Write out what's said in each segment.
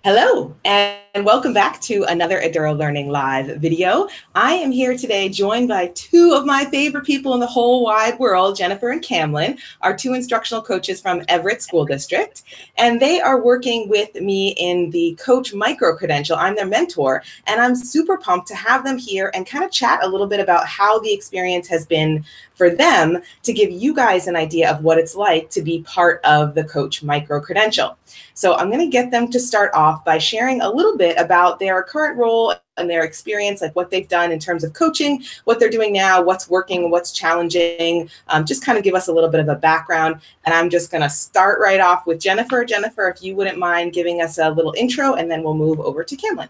Hello, and welcome back to another Eduro Learning Live video. I am here today joined by two of my favorite people in the whole wide world, Jennifer and Camlynn, our two instructional coaches from Everett School District, and they are working with me in the Coach Microcredential. I'm their mentor, and I'm super pumped to have them here and kind of chat a little bit about how the experience has been for them to give you guys an idea of what it's like to be part of the Coach Microcredential. So I'm going to get them to start off by sharing a little bit about their current role and their experience, like what they've done in terms of coaching, what they're doing now, what's working, what's challenging, just kind of give us a little bit of a background. And I'm just going to start right off with Jennifer. Jennifer, if you wouldn't mind giving us a little intro, and then we'll move over to Camlynn.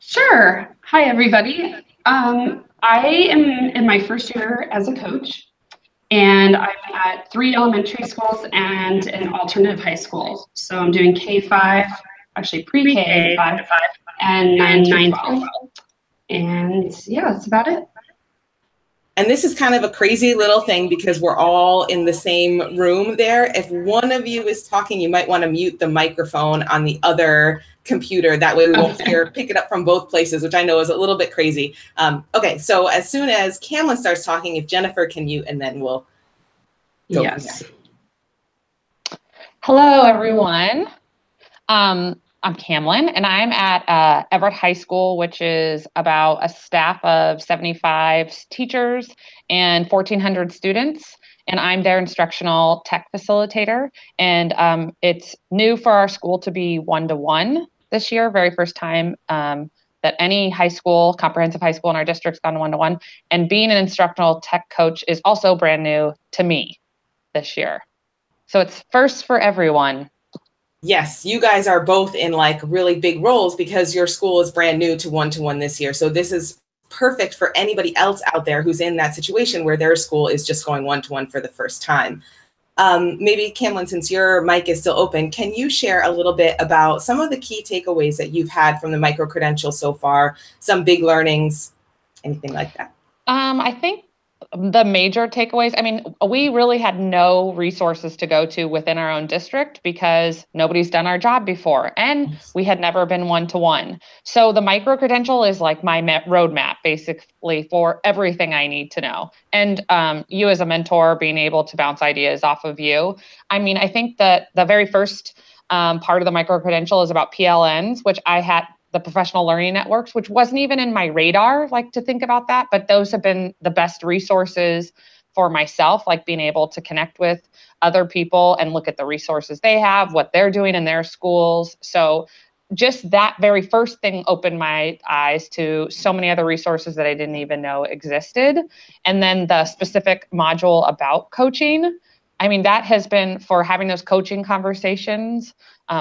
Sure. Hi, everybody. I am in my first year as a coach, and I'm at 3 elementary schools and an alternative high school. So I'm doing K-5, actually pre-K 5, and 9 to 12. And yeah, that's about it. And this is kind of a crazy little thing because we're all in the same room there. If one of you is talking, you might want to mute the microphone on the other computer. That way we won't pick it up from both places, which I know is a little bit crazy. Okay, so as soon as Camlynn starts talking, if Jennifer can mute, and then we'll go. Yes. Hello, everyone. I'm Camlynn, and I'm at Everett High School, which is about a staff of 75 teachers and 1,400 students. And I'm their instructional tech facilitator. And it's new for our school to be one-to-one this year, very first time that any high school, comprehensive high school in our district's gone one-to-one. And being an instructional tech coach is also brand new to me this year. So it's first for everyone. Yes, you guys are both in like really big roles because your school is brand new to one-to-one this year. So this is perfect for anybody else out there who's in that situation where their school is just going one-to-one for the first time. Maybe Camlynn, since your mic is still open, can you share a little bit about some of the key takeaways that you've had from the microcredential so far, some big learnings, anything like that? I think the major takeaways, I mean, we really had no resources to go to within our own district because nobody's done our job before and we had never been one-to-one. So the microcredential is like my roadmap basically for everything I need to know. And you as a mentor being able to bounce ideas off of you. I mean, I think that the very first part of the microcredential is about PLNs, which I had the professional learning networks, which wasn't even in my radar, like to think about that, but those have been the best resources for myself, like being able to connect with other people and look at the resources they have, what they're doing in their schools. So just that very first thing opened my eyes to so many other resources that I didn't even know existed. And then the specific module about coaching, I mean, that has been for having those coaching conversations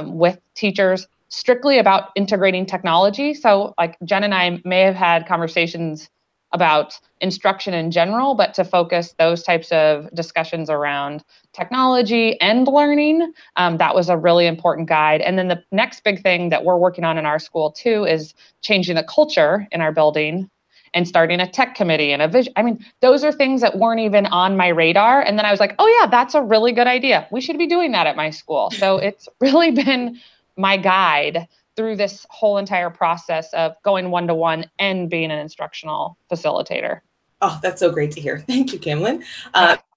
with teachers strictly about integrating technology. So like Jen and I may have had conversations about instruction in general, but to focus those types of discussions around technology and learning, that was a really important guide. And then the next big thing that we're working on in our school too is changing the culture in our building and starting a tech committee and a vision. I mean, those are things that weren't even on my radar. And then I was like, oh yeah, that's a really good idea. We should be doing that at my school. So it's really been my guide through this whole entire process of going one-to-one and being an instructional facilitator. Oh, that's so great to hear. Thank you, Camlynn.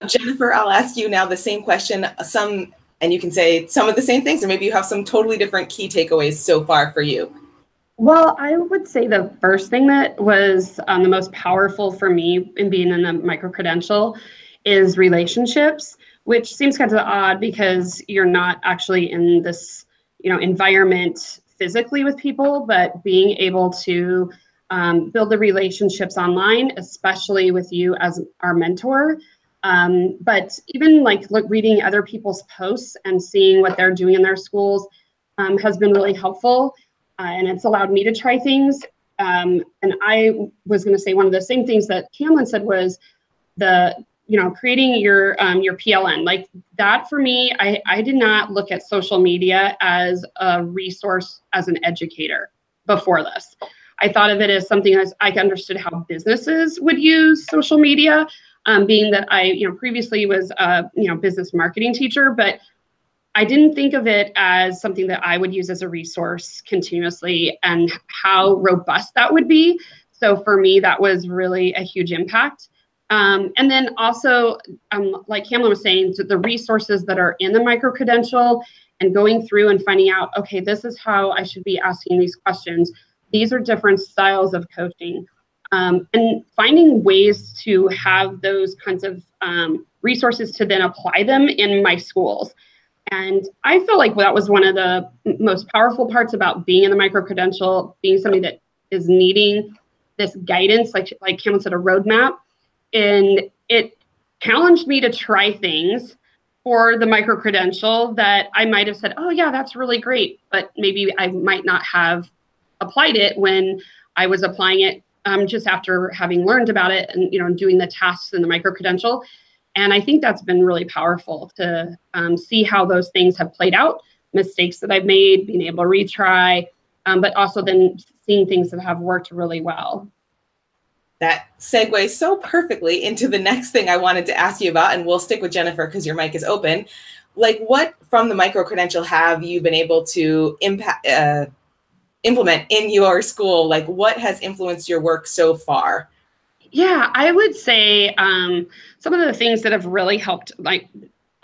Jennifer, I'll ask you now the same question, and you can say some of the same things, or maybe you have some totally different key takeaways so far for you. Well, I would say the first thing that was the most powerful for me in being in the microcredential is relationships, which seems kind of odd because you're not actually in this environment physically with people, but being able to build the relationships online, especially with you as our mentor. But even like reading other people's posts and seeing what they're doing in their schools has been really helpful. And it's allowed me to try things. And I was going to say one of the same things that Camlynn said was creating your PLN. Like that for me, I did not look at social media as a resource as an educator before this. I thought of it as something as I understood how businesses would use social media, being that I previously was a business marketing teacher, but I didn't think of it as something that I would use as a resource continuously and how robust that would be. So for me, that was really a huge impact. And then also, like Camlynn was saying, the resources that are in the microcredential and going through and finding out, okay, this is how I should be asking these questions. These are different styles of coaching. And finding ways to have those kinds of resources to then apply them in my schools. And I feel like that was one of the most powerful parts about being in the microcredential, being somebody that is needing this guidance, like Camlynn said, a roadmap. And it challenged me to try things for the microcredential that I might have said, oh yeah, that's really great. But maybe I might not have applied it when I was applying it just after having learned about it and, doing the tasks in the microcredential. And I think that's been really powerful to see how those things have played out, mistakes that I've made, being able to retry, but also then seeing things that have worked really well. That segues so perfectly into the next thing I wanted to ask you about, and we'll stick with Jennifer because your mic is open. Like, what from the microcredential have you been able to implement in your school? Like, what has influenced your work so far? Yeah, I would say some of the things that have really helped, like,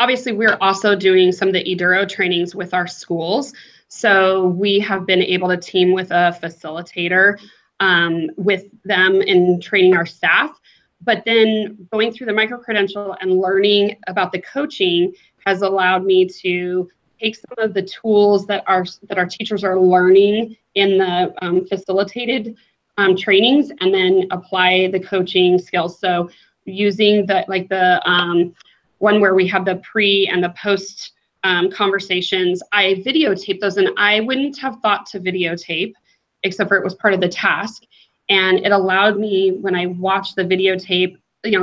obviously we're also doing some of the Eduro trainings with our schools. So we have been able to team with a facilitator with them in training our staff. But then going through the microcredential and learning about the coaching has allowed me to take some of the tools that our teachers are learning in the facilitated trainings and then apply the coaching skills. So using the one where we have the pre and the post conversations, I videotape those, and I wouldn't have thought to videotape except for it was part of the task. And it allowed me, when I watched the videotape,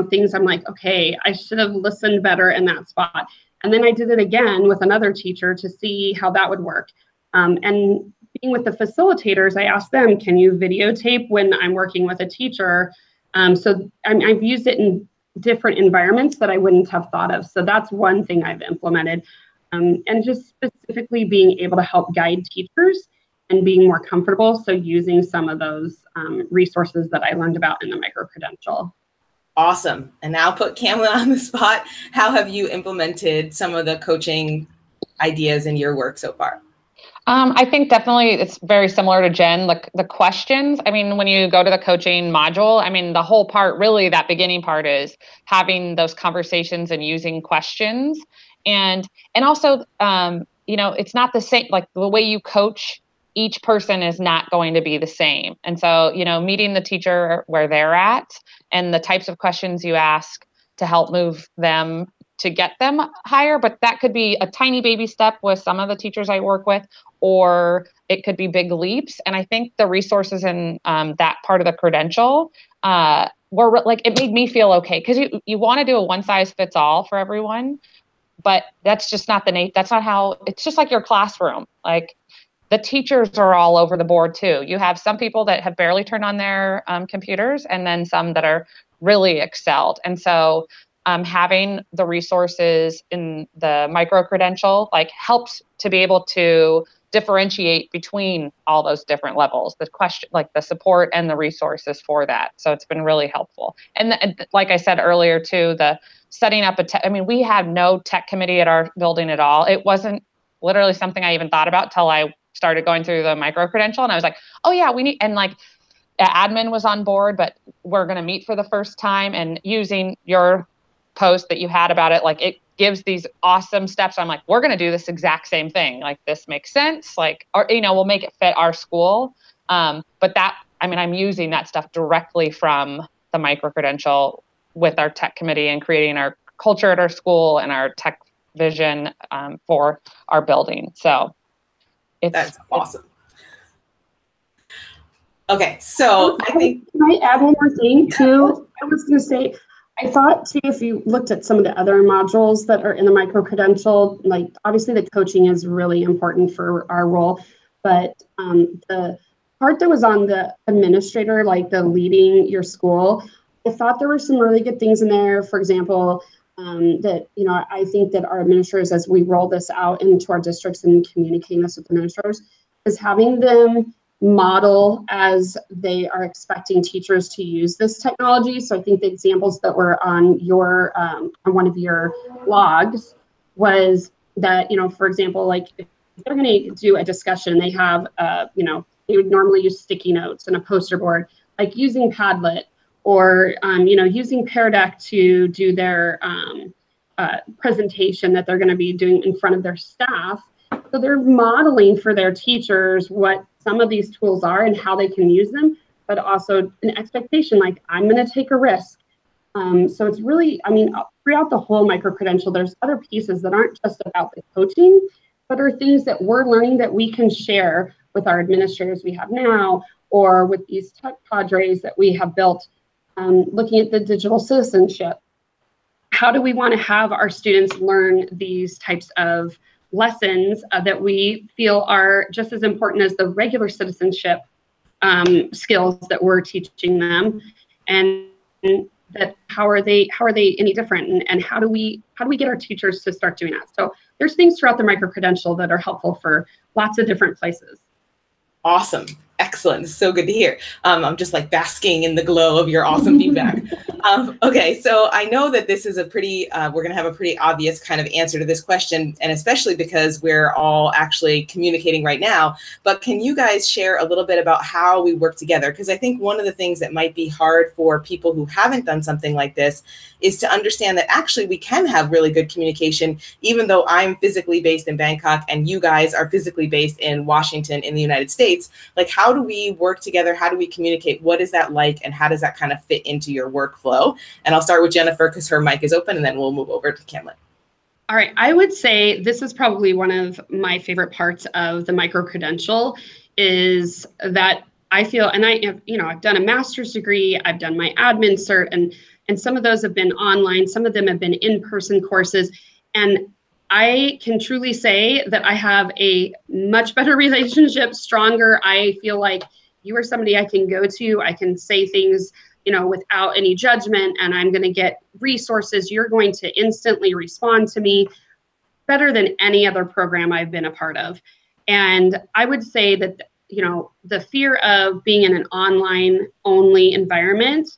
things I'm like, okay, I should have listened better in that spot. And then I did it again with another teacher to see how that would work. And being with the facilitators, I asked them, can you videotape when I'm working with a teacher? So I've used it in different environments that I wouldn't have thought of. So that's one thing I've implemented. And just specifically being able to help guide teachers and being more comfortable. So using some of those resources that I learned about in the microcredential. Awesome. And now put Camlynn on the spot. How have you implemented some of the coaching ideas in your work so far? I think definitely it's very similar to Jen, like the questions. I mean, when you go to the coaching module, I mean, the whole part, really that beginning part is having those conversations and using questions. And also, it's not the same, like the way you coach each person is not going to be the same. And so, meeting the teacher where they're at and the types of questions you ask to help move them to get them higher. But that could be a tiny baby step with some of the teachers I work with, or it could be big leaps. And I think the resources in that part of the credential were like, it made me feel okay. Because you want to do a one size fits all for everyone, but that's just not that's not how, it's just like your classroom. Like, the teachers are all over the board too. You have some people that have barely turned on their computers, and then some that are really excelled. And so having the resources in the microcredential helps to be able to differentiate between all those different levels, the question, like the support and the resources for that. So it's been really helpful. And like I said earlier too, the setting up we had no tech committee at our building at all. It wasn't literally something I even thought about till I started going through the microcredential, and I was like, oh yeah, we need, and admin was on board, but we're going to meet for the first time, and using your post that you had about it, it gives these awesome steps. I'm like, we're going to do this exact same thing. Like, this makes sense. Or we'll make it fit our school. But I'm using that stuff directly from the microcredential with our tech committee and creating our culture at our school and our tech vision for our building. So that's awesome. Okay, so I think, can I add one more thing too? I was going to say, I thought too, if you looked at some of the other modules that are in the microcredential, obviously the coaching is really important for our role, but the part that was on the administrator, the leading your school, I thought there were some really good things in there. For example, that, I think that our administrators, as we roll this out into our districts and communicating this with administrators, is having them model as they are expecting teachers to use this technology. So I think the examples that were on your on one of your blogs was that, for example, like if they're going to do a discussion, they have, they would normally use sticky notes and a poster board, like using Padlet, or using Pear Deck to do their presentation that they're going to be doing in front of their staff. So they're modeling for their teachers what some of these tools are and how they can use them, but also an expectation, like, I'm going to take a risk. So it's really, throughout the whole micro-credential, there's other pieces that aren't just about the coaching, but are things that we're learning that we can share with our administrators we have now, or with these tech cadres that we have built. Looking at the digital citizenship, how do we want to have our students learn these types of lessons that we feel are just as important as the regular citizenship skills that we're teaching them, and that how are they any different, and how do we get our teachers to start doing that? So there's things throughout the micro-credential that are helpful for lots of different places. Awesome. Excellent. It's so good to hear. I'm just like basking in the glow of your awesome feedback. Okay, so I know that this is a pretty, we're going to have a pretty obvious kind of answer to this question, and especially because we're all actually communicating right now, but can you guys share a little bit about how we work together? Because I think one of the things that might be hard for people who haven't done something like this is to understand that actually we can have really good communication, even though I'm physically based in Bangkok and you guys are physically based in Washington in the United States. Like, how do we work together? How do we communicate? What is that like? And how does that kind of fit into your workflow? And I'll start with Jennifer because her mic is open, and then we'll move over to Camlynn. All right, I would say this is probably one of my favorite parts of the micro-credential, is that I feel, and I've done a master's degree, I've done my admin cert, and some of those have been online, some of them have been in-person courses, and I can truly say that I have a much better relationship, stronger. I feel like you are somebody I can go to. I can say things, without any judgment, and I'm going to get resources. You're going to instantly respond to me better than any other program I've been a part of. And I would say that, the fear of being in an online only environment,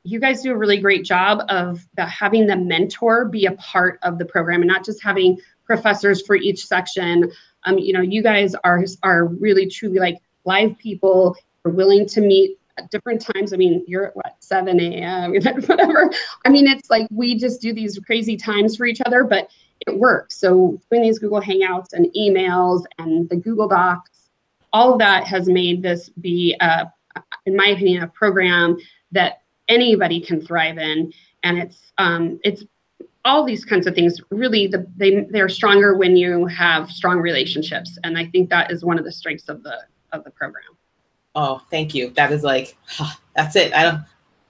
you guys do a really great job of having the mentor be a part of the program, and not just having professors for each section. You guys are really truly like live people. You're willing to meet at different times. You're at what, 7 a.m., whatever. It's like we just do these crazy times for each other, but it works. So doing these Google Hangouts and emails and the Google Docs, all of that has made this be, in my opinion, a program that anybody can thrive in. And it's all these kinds of things. Really, they're stronger when you have strong relationships. And I think that is one of the strengths of the program. Oh, thank you. That is like, that's it.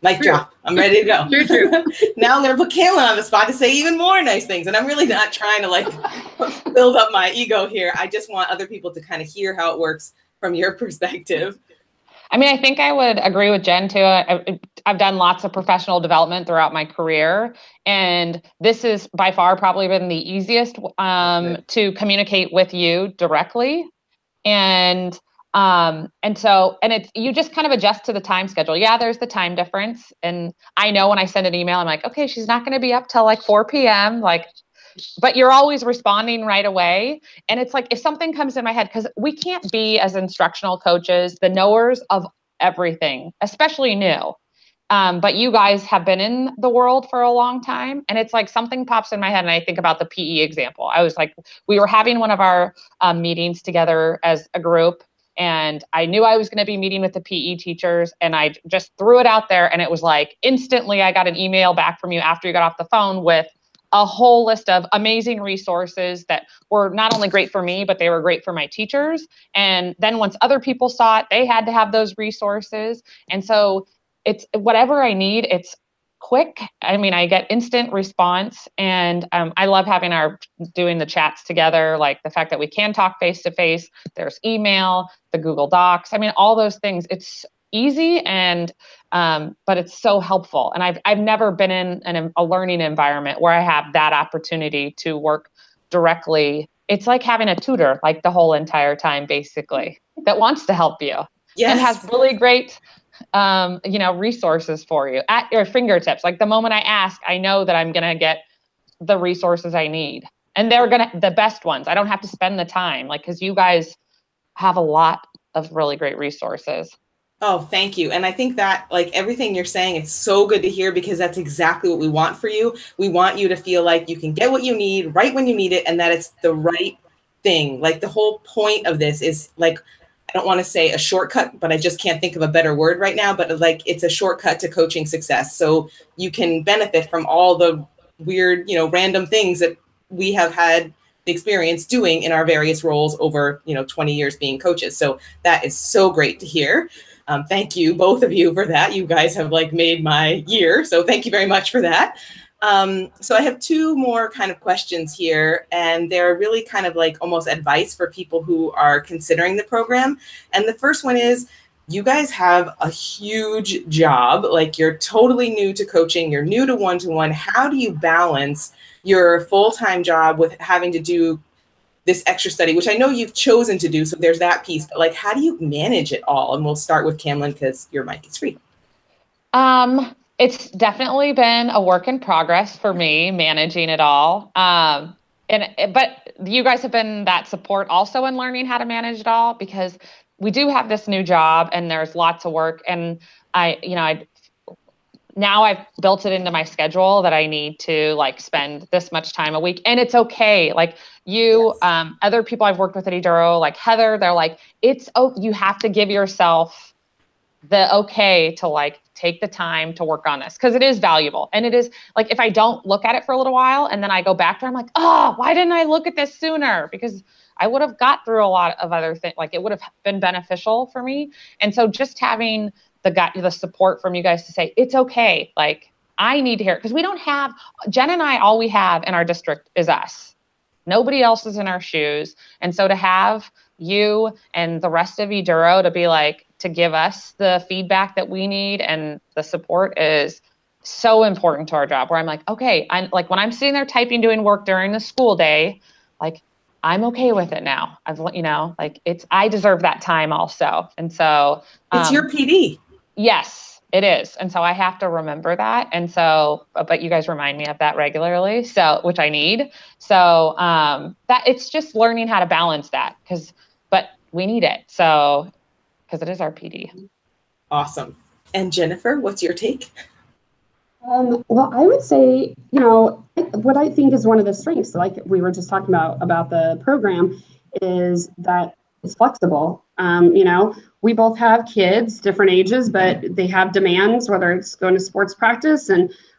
Mic drop. I'm ready to go. True. Now I'm going to put Camlynn on the spot to say even more nice things. And I'm really not trying to build up my ego here. I just want other people to kind of hear how it works from your perspective. I think I would agree with Jen too. I've done lots of professional development throughout my career, and this is by far probably been the easiest to communicate with you directly. And it's, you just kind of adjust to the time schedule. Yeah, there's the time difference. And I know when I send an email, I'm like, okay, she's not going to be up till like 4 p.m. But you're always responding right away. And it's like, if something comes in my head, because we can't be, as instructional coaches, the knowers of everything, especially new. But you guys have been in the world for a long time. And it's like something pops in my head and I think about the PE example. I was like, we were having one of our meetings together as a group. And I knew I was going to be meeting with the PE teachers, and I just threw it out there. And it was like, instantly, I got an email back from you after you got off the phone with a whole list of amazing resources that were not only great for me, but they were great for my teachers. And then once other people saw it, they had to have those resources. And so it's whatever I need, it's quick. I get instant response, and I love having doing the chats together, like the fact that we can talk face to face. There's email, the Google Docs. All those things. It's easy and but it's so helpful. And I've never been in a learning environment where I have that opportunity to work directly. It's like having a tutor like the whole entire time, basically, that wants to help you. Yes. And has really great resources for you at your fingertips. Like the moment I ask, I know that I'm going to get the resources I need, and they're the best ones. I don't have to spend the time, like, because you guys have a lot of really great resources. Oh, thank you. And I think that, like, everything you're saying, it's so good to hear, because that's exactly what we want for you. We want you to feel like you can get what you need right when you need it, and that it's the right thing. Like, the whole point of this is, like, I don't want to say a shortcut, but I just can't think of a better word right now, but like, it's a shortcut to coaching success. So you can benefit from all the weird, random things that we have had the experience doing in our various roles over, 20 years being coaches. So that is so great to hear. Thank you, both of you, for that. You guys have like made my year. So thank you very much for that. So I have two more kind of questions here, and they're really kind of like almost advice for people who are considering the program. And the first one is, you guys have a huge job. Like, you're totally new to coaching. You're new to one-to-one. How do you balance your full-time job with having to do this extra study, which I know you've chosen to do, so there's that piece, but like, how do you manage it all? And we'll start with Camlynn, because your mic is free. It's definitely been a work in progress for me, managing it all. But you guys have been that support also in learning how to manage it all, because we do have this new job and there's lots of work. And now I've built it into my schedule that I need to like spend this much time a week, and it's okay. Like you, yes. Other people I've worked with at Eduro, like Heather, they're like, you have to give yourself the okay to like take the time to work on this, because it is valuable. And it is like, if I don't look at it for a little while and then I go back to it, I'm like, oh, why didn't I look at this sooner? Because I would have got through a lot of other things. Like, it would have been beneficial for me. And so just having the support from you guys to say, it's okay. Like, I need to hear it, because we don't have, Jen and I, all we have in our district is us. Nobody else is in our shoes. And so to have you and the rest of Eduro to be like, to give us the feedback that we need and the support is so important to our job, where I'm like, okay, I'm like, when I'm sitting there typing, doing work during the school day, like, I'm okay with it now. Like, I deserve that time also. And so it's your PD. Yes, it is. And so I have to remember that. And so, but you guys remind me of that regularly. So, which I need. So that it's just learning how to balance that, but we need it. So, because it is our PD. Awesome. And Jennifer, what's your take? Well, I would say, what I think is one of the strengths, like we were just talking about the program, is that it's flexible. We both have kids, different ages, but they have demands, whether it's going to sports practice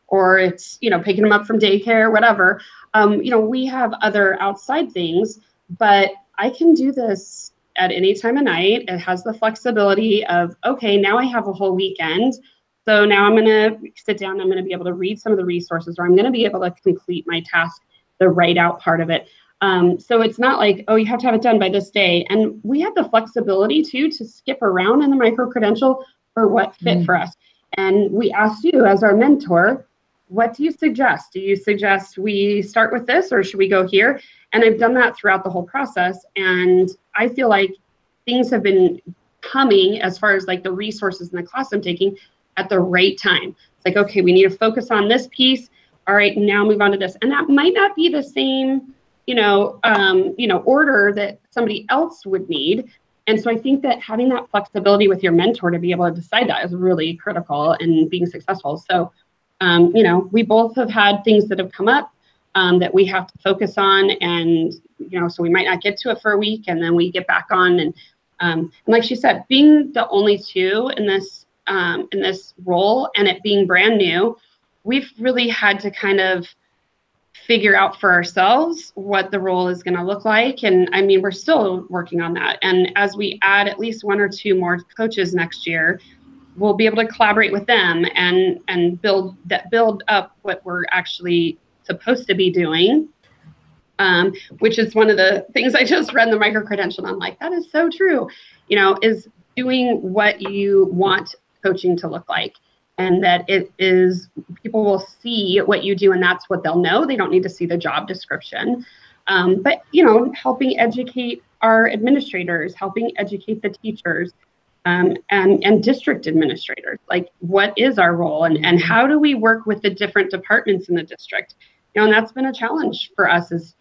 or it's, picking them up from daycare, whatever. We have other outside things, but I can do this at any time of night. It has the flexibility of, okay, now I have a whole weekend. So now I'm going to sit down, I'm going to be able to read some of the resources, or I'm going to be able to complete my task, the write out part of it. So it's not like, oh, you have to have it done by this day. And we have the flexibility too, to skip around in the micro-credential for what fit for us. And we asked you as our mentor, what do you suggest? Do you suggest we start with this, or should we go here? And I've done that throughout the whole process. And I feel like things have been coming, as far as like the resources in the class I'm taking, at the right time. It's like, okay, we need to focus on this piece. All right, now move on to this. And that might not be the same, order that somebody else would need. And so I think that having that flexibility with your mentor to be able to decide that is really critical in being successful. So, we both have had things that have come up that we have to focus on, and, so we might not get to it for a week, and then we get back on. And like she said, being the only two in this role, and it being brand new, we've really had to kind of figure out for ourselves what the role is going to look like. And I mean, we're still working on that. And as we add at least one or two more coaches next year, we'll be able to collaborate with them and build up what we're actually supposed to be doing, which is one of the things I just read in the micro-credential. And I'm like, that is so true, is doing what you want coaching to look like, and that it is, people will see what you do and that's what they'll know. They don't need to see the job description. But, you know, helping educate our administrators, helping educate the teachers, and district administrators, like what is our role and how do we work with the different departments in the district? You know, and that's been a challenge for us is,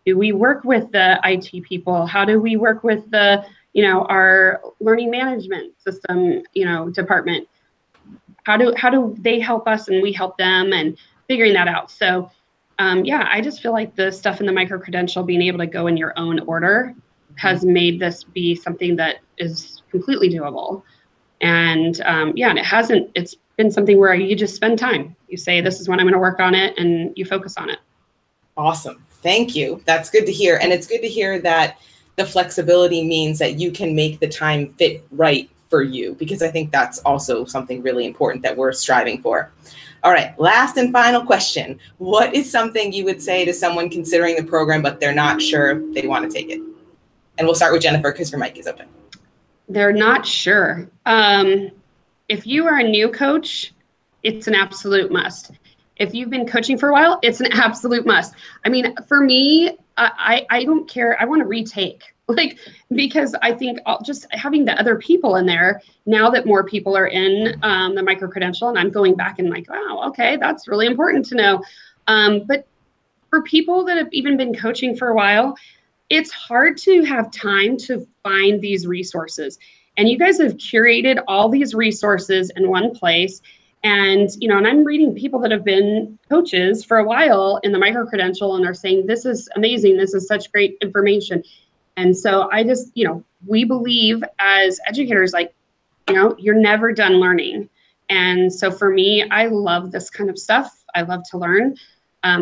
do we work with the IT people? How do we work with the, you know, our learning management system, you know, department? How do they help us and we help them, and figuring that out. So yeah, I just feel like the stuff in the micro-credential, being able to go in your own order, has made this be something that is completely doable. And yeah, and it's been something where you just spend time. You say, this is when I'm going to work on it, and you focus on it. Awesome. Thank you. That's good to hear. And it's good to hear that the flexibility means that you can make the time fit right for you, because I think that's also something really important that we're striving for. All right, last and final question. What is something you would say to someone considering the program, but they're not sure if they want to take it? And we'll start with Jennifer because your mic is open. They're not sure. If you are a new coach, it's an absolute must. If you've been coaching for a while, it's an absolute must. I mean, for me, I don't care. I want to retake, like, because I think just having the other people in there, now that more people are in the micro-credential, and I'm going back and like, wow, okay, that's really important to know. But for people that have even been coaching for a while, it's hard to have time to find these resources. And you guys have curated all these resources in one place. And, you know, and I'm reading people that have been coaches for a while in the micro-credential, and are saying, this is amazing. This is such great information. And so I just, you know, we believe as educators, like, you know, you're never done learning. And so for me, I love this kind of stuff. I love to learn.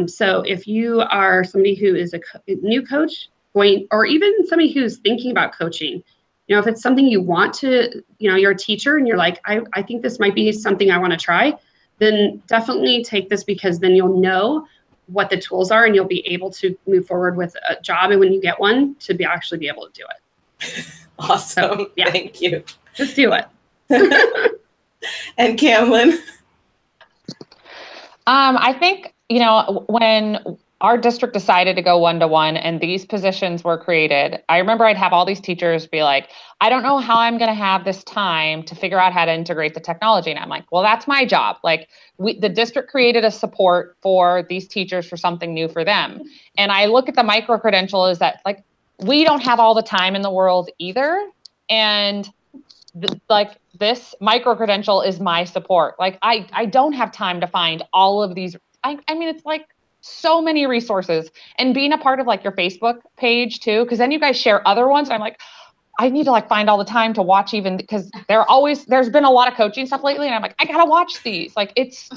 So if you are somebody who is a new coach, or even somebody who's thinking about coaching, you know, if it's something you want to, you know, you're a teacher and you're like, I think this might be something I want to try, then definitely take this, because then you'll know what the tools are and you'll be able to move forward with a job. And when you get one, to actually be able to do it. Awesome. So, yeah. Thank you. Just do it. And Camlynn? I think, you know, when our district decided to go one-to-one and these positions were created, I remember I'd have all these teachers be like, I don't know how I'm going to have this time to figure out how to integrate the technology. And I'm like, well, that's my job. Like, the district created a support for these teachers for something new for them. And I look at the micro-credential as that, like, we don't have all the time in the world either. And like, this micro-credential is my support. Like, I don't have time to find all of these. I mean, it's like, so many resources, and being a part of like your Facebook page too, because then you guys share other ones. I'm like, I need to like find all the time to watch, even because there's been a lot of coaching stuff lately, and I'm like, I gotta watch these. Like, it's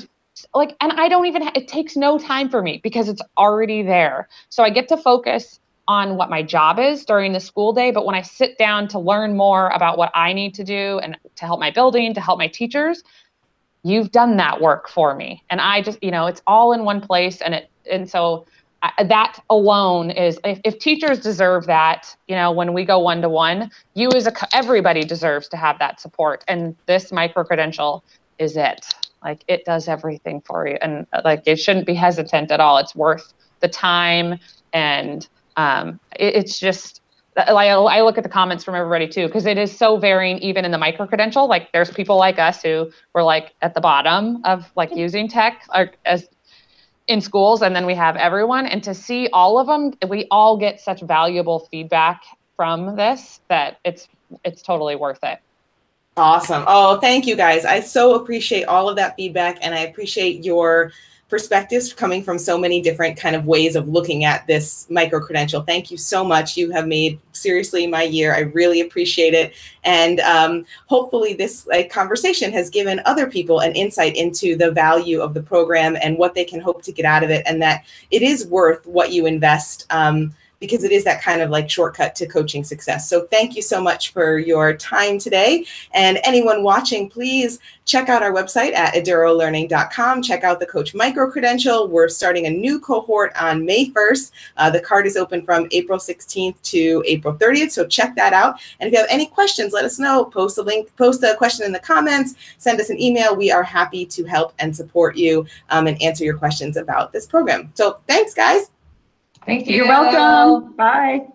like, and I don't even, it takes no time for me because it's already there. So I get to focus on what my job is during the school day. But when I sit down to learn more about what I need to do and to help my building, to help my teachers, you've done that work for me. And I just, you know, it's all in one place. And so that alone is, if teachers deserve that, you know, when we go one-to-one, you as everybody deserves to have that support. And this micro-credential is it. Like, it does everything for you. And like, it shouldn't be hesitant at all. It's worth the time. And it's just, I look at the comments from everybody too, because it is so varying, even in the micro-credential. Like, there's people like us who were like at the bottom of like using tech as in schools, and then we have everyone. And to see all of them, we all get such valuable feedback from this that it's totally worth it. Awesome. Oh, thank you guys. I so appreciate all of that feedback, and I appreciate your perspectives coming from so many different kind of ways of looking at this micro-credential. Thank you so much. You have made seriously my year. I really appreciate it. And hopefully this conversation has given other people an insight into the value of the program and what they can hope to get out of it, and that it is worth what you invest because it is that kind of like shortcut to coaching success. So thank you so much for your time today. And anyone watching, please check out our website at edurolearning.com. Check out the Coach Microcredential. We're starting a new cohort on May 1st. The card is open from April 16th to April 30th. So check that out. And if you have any questions, let us know. Post a question in the comments, send us an email. We are happy to help and support you and answer your questions about this program. So thanks, guys. Thank you. You're welcome. Bye.